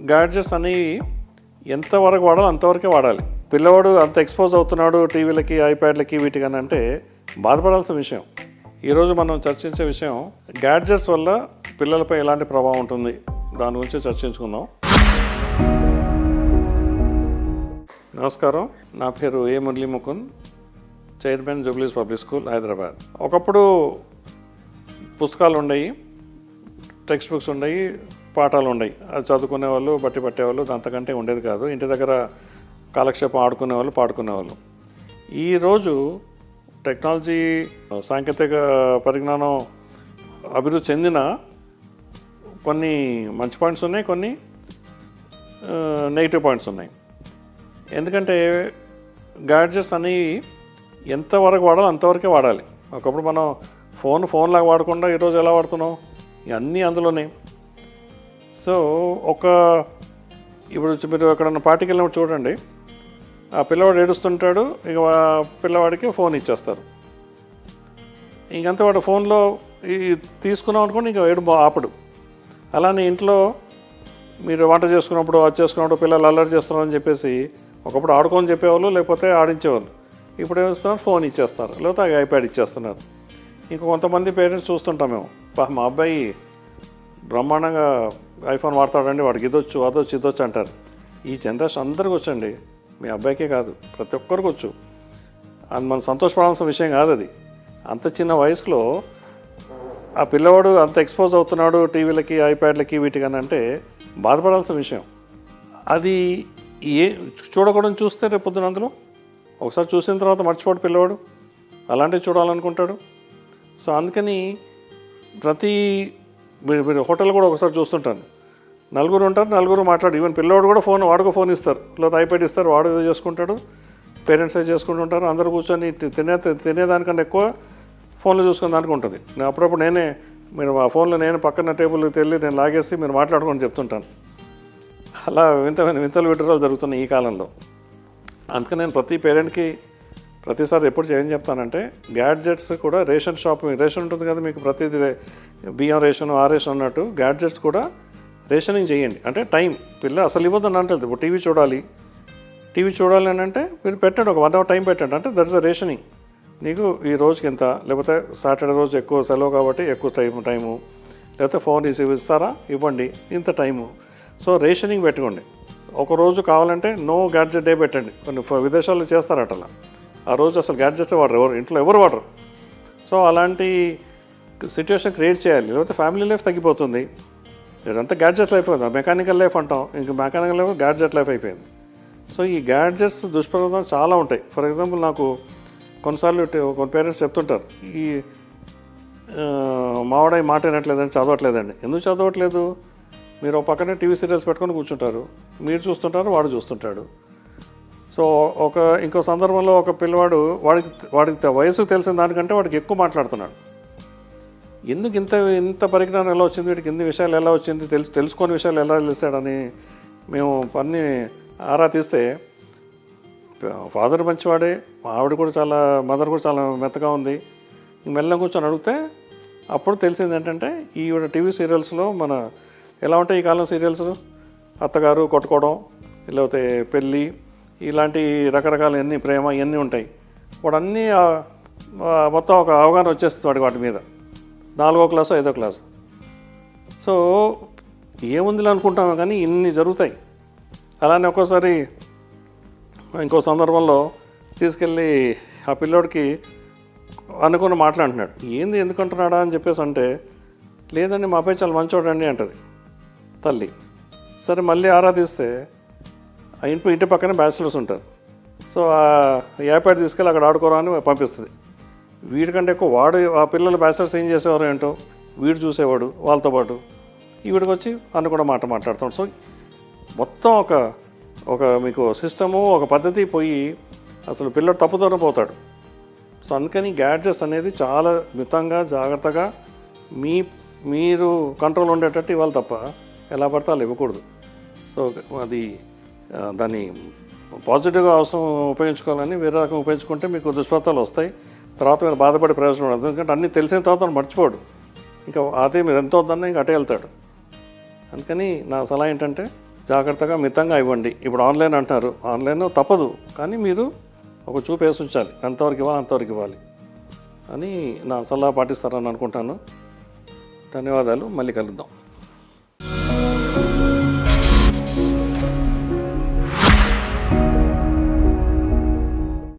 Gadgets అనేవి ఎంతవరకు వాడాలో అంతవరకే వాడాలి. పిల్లవాడు అంత ఎక్స్పోజ్ అవుతున్నాడు టీవీలకి, ఐప్యాడ్లకి, వీటికని అంటే బాధపడాల్సిన విషయం. ఈరోజు మనం చర్చించే విషయం గ్యాడ్జెట్స్ వల్ల పిల్లలపై ఎలాంటి ప్రభావం ఉంటుంది, దాని గురించి చర్చించుకుందాం. నమస్కారం, నా పేరు ఏ మురళీ ముకుంద్, చైర్మన్ జూబ్లీస్ పబ్లిక్ స్కూల్, హైదరాబాద్. ఒకప్పుడు పుస్తకాలు ఉన్నాయి, టెక్స్ట్ బుక్స్ ఉన్నాయి, పాఠాలు ఉన్నాయి. అది చదువుకునేవాళ్ళు, బట్టి పట్టేవాళ్ళు, అంతకంటే ఉండేది కాదు. ఇంటి దగ్గర కాలక్షేపం ఆడుకునేవాళ్ళు, పాడుకునేవాళ్ళు. ఈరోజు టెక్నాలజీ, సాంకేతిక పరిజ్ఞానం అభివృద్ధి చెందిన కొన్ని మంచి పాయింట్స్ ఉన్నాయి, కొన్ని నెగిటివ్ పాయింట్స్ ఉన్నాయి. ఎందుకంటే గ్యాడ్జెట్స్ అనేవి ఎంతవరకు వాడాలో అంతవరకే వాడాలి. ఒకప్పుడు మనం ఫోన్ లాగా వాడకుండా ఈరోజు ఎలా వాడుతున్నాం, ఇవన్నీ అందులోనే. సో ఇప్పుడు మీరు ఎక్కడన్నా పార్టీకి వెళ్ళినప్పుడు చూడండి, ఆ పిల్లవాడు ఏడుస్తుంటాడు, ఇక పిల్లవాడికి ఫోన్ ఇచ్చేస్తారు. ఇంకంతా వాడు ఫోన్లో తీసుకున్నాం అనుకోండి, ఇంకా ఏడు ఆపడు. అలానే ఇంట్లో మీరు వంట చేసుకున్నప్పుడు, అది చేసుకున్నప్పుడు పిల్లలు అల్లరి చేస్తున్నారని చెప్పేసి ఒకప్పుడు ఆడుకొని చెప్పేవాళ్ళు, లేకపోతే ఆడించేవాళ్ళు. ఇప్పుడు ఏమిస్తున్నారు, ఫోన్ ఇచ్చేస్తారు, లేకపోతే ఐప్యాడ్ ఇచ్చేస్తున్నారు. ఇంక కొంతమంది పేరెంట్స్ చూస్తుంటాం మేము, మా అబ్బాయి బ్రహ్మాండంగా ఐఫోన్ వాడతాడండి, వాడికి ఇదొచ్చు, అదొచ్చు, ఇదొచ్చు అంటారు. ఈ జనరేషన్ అందరికీ వచ్చండి, మీ అబ్బాయికే కాదు, ప్రతి ఒక్కరికి వచ్చు. అది మనం సంతోషపడాల్సిన విషయం కాదు. అది అంత చిన్న వయసులో ఆ పిల్లవాడు అంత ఎక్స్పోజ్ అవుతున్నాడు టీవీలకి, ఐప్యాడ్లకి, వీటికని అంటే బాధపడాల్సిన విషయం. అది చూడకూడదు, చూస్తే రేపు పొద్దున అందులో ఒకసారి చూసిన తర్వాత మర్చిపోడు పిల్లవాడు, అలాంటివి చూడాలనుకుంటాడు. సో అందుకని మీరు హోటల్ కూడా ఒకసారి చూస్తుంటాను, నలుగురు ఉంటారు, నలుగురు మాట్లాడు. ఈవెన్ పిల్లవాడు కూడా వాడుకో ఫోన్ ఇస్తారు, లేదా ఐప్యాడ్ ఇస్తారు, వాడు ఏదో చేసుకుంటాడు, పేరెంట్స్ ఏదో చేసుకుంటుంటారు. అందరూ కూర్చొని తినేదానికంటే ఎక్కువ ఫోన్లో చూసుకునే దానికి ఉంటుంది. నేను అప్పుడప్పుడు మీరు ఆ ఫోన్లో పక్కన టేబుల్కి వెళ్ళి నేను లాగేసి మీరు మాట్లాడుకొని చెప్తుంటాను. అలా వింతలు విడ్డరాలు జరుగుతున్నాయి ఈ కాలంలో. అందుకని నేను ప్రతి పేరెంట్కి ప్రతిసారి ఎప్పుడు ఏం చెప్తానంటే, గ్యాడ్జెట్స్ కూడా రేషన్ షాపింగ్, రేషన్ ఉంటుంది కదా మీకు, ప్రతిదీ బియ్యం రేషన్, ఆ రేషన్ అన్నట్టు గ్యాడ్జెట్స్ కూడా రేషనింగ్ చేయండి. అంటే టైం పిల్ల అసలు ఇవ్వద్దని అంటే, ఇప్పుడు టీవీ చూడాలి అని అంటే మీరు పెట్టండి, ఒక 1 hour టైం పెట్టండి. అంటే దట్ ఇస్ అ రేషనింగ్. నీకు ఈ రోజుకి ఇంత, లేకపోతే సాటర్డే రోజు ఎక్కువ సెలవు కాబట్టి ఎక్కువ టైము, లేకపోతే ఫోన్ ఇస్తారా, ఇవ్వండి ఇంత టైము. సో రేషనింగ్ పెట్టుకోండి. ఒకరోజు కావాలంటే నో గ్యాడ్జెట్ డే పెట్టండి. కొన్ని విదేశాల్లో చేస్తారట అలా. ఆ రోజు అసలు గ్యాడ్జెట్స్ వాడరు, ఇంట్లో ఎవరు వాడరు. సో అలాంటి సిచ్యువేషన్ క్రియేట్ చేయాలి, లేకపోతే ఫ్యామిలీ లైఫ్ తగ్గిపోతుంది. ఇదంతా గ్యాడ్జెట్ లైఫ్ కదా, మెకానికల్ లైఫ్ అంటాం, ఇంక మెకానికల్ లైఫ్ గ్యాడ్జెట్ లైఫ్ అయిపోయింది. సో ఈ గ్యాడ్జెట్స్ దుష్ప్రభావం చాలా ఉంటాయి. ఫర్ ఎగ్జాంపుల్, నాకు కొన్నిసార్లు కొన్ని పేరెంట్స్ చెప్తుంటారు, ఈ మావాడై మాట వినట్లేదండి, చదవట్లేదండి. ఎందుకు చదవట్లేదు? మీరు ఒక పక్కనే టీవీ సీరియల్స్ పెట్టుకొని కూర్చుంటారు, మీరు చూస్తుంటారు, వాడు చూస్తుంటాడు. సో ఇంకో సందర్భంలో ఒక పిల్లవాడు వాడికి వయసు తెలిసిన దానికంటే వాడికి ఎక్కువ మాట్లాడుతున్నాడు. ఎందుకు ఇంత పరిజ్ఞానం ఎలా వచ్చింది, వీడికి ఇన్ని విషయాలు ఎలా వచ్చింది, తెలుసుకొని విషయాలు ఎలా తెలుస్తాడని మేము అన్నీ ఆరా తీస్తే, ఫాదర్ మంచివాడే, మదర్ కూడా చాలా మెత్తగా ఉంది. మెల్లగా కూర్చొని అడిగితే అప్పుడు తెలిసింది ఏంటంటే, ఈ టీవీ సీరియల్స్లో మన ఎలా ఉంటాయి ఈ కాలం సీరియల్స్, అత్తగారు కొట్టుకోవడం, లేకపోతే పెళ్ళి, ఇలాంటి రకరకాల ఎన్ని ప్రేమ ఇవన్నీ ఉంటాయి. వాడన్నీ మొత్తం ఒక అవగాహన వచ్చేస్తుంది వాటి మీద, 4వ క్లాసు 5వ క్లాసు. సో ఏముందిలే అనుకుంటాము, కానీ ఇన్ని జరుగుతాయి. అలానే ఒక్కోసారి ఇంకో సందర్భంలో తీసుకెళ్ళి ఆ పిల్లోడికి అనుకున్న మాట్లాడుతున్నాడు. ఎందుకు అంటున్నాడా అని చెప్పేసి అంటే, లేదండి మా అబ్బాయి చాలా మంచోడండి అంటది తల్లి. సరే మళ్ళీ ఆరాధిస్తే ఇంటి పక్కనే బ్యాచిలర్స్ ఉంటారు. సో ఆ ఐప్యాడ్ తీసుకెళ్ళి అక్కడ ఆడుకోరా అని పంపిస్తుంది. వీడికంటే ఎక్కువ ఆ పిల్లలు బ్యాచిలర్స్ ఏం చేసేవారు ఏంటో వీడు చూసేవాడు వాళ్ళతో పాటు, వీడికి వచ్చి అనుకున్న మాట మాట్లాడుతాడు. సో మొత్తం ఒక మీకు సిస్టము, ఒక పద్ధతి పోయి అసలు పిల్లడు తప్పుతోనే పోతాడు. సో అందుకని గ్యాడ్జెట్స్ అనేది చాలా మితంగా, జాగ్రత్తగా మీరు కంట్రోల్ ఉండేటట్టు ఇవ్వాలి తప్ప ఎలా పడితే అలా ఇవ్వకూడదు. సో అది దాన్ని పాజిటివ్గా అవసరం ఉపయోగించుకోవాలని, వేరే రకం ఉపయోగించుకుంటే మీకు దుష్ఫలితాలు వస్తాయి. తర్వాత మీరు బాధపడే ప్రయోజనం ఉండదు. ఎందుకంటే అన్నీ తెలిసిన తర్వాత మర్చిపోడు, ఇంకా అదే మీరు ఎంత వద్దన్నా ఇంకా అటే వెళ్తాడు. అందుకని నా సలహా ఏంటంటే జాగ్రత్తగా మితంగా ఇవ్వండి. ఇప్పుడు ఆన్లైన్ అంటారు, ఆన్లైన్ తప్పదు, కానీ మీరు ఒక చూపు వేసి ఉంచాలి, ఎంతవరకు ఇవ్వాలి అంతవరకు ఇవ్వాలి అని నా సలహా పాటిస్తారని అనుకుంటాను. ధన్యవాదాలు, మళ్ళీ కలుద్దాం.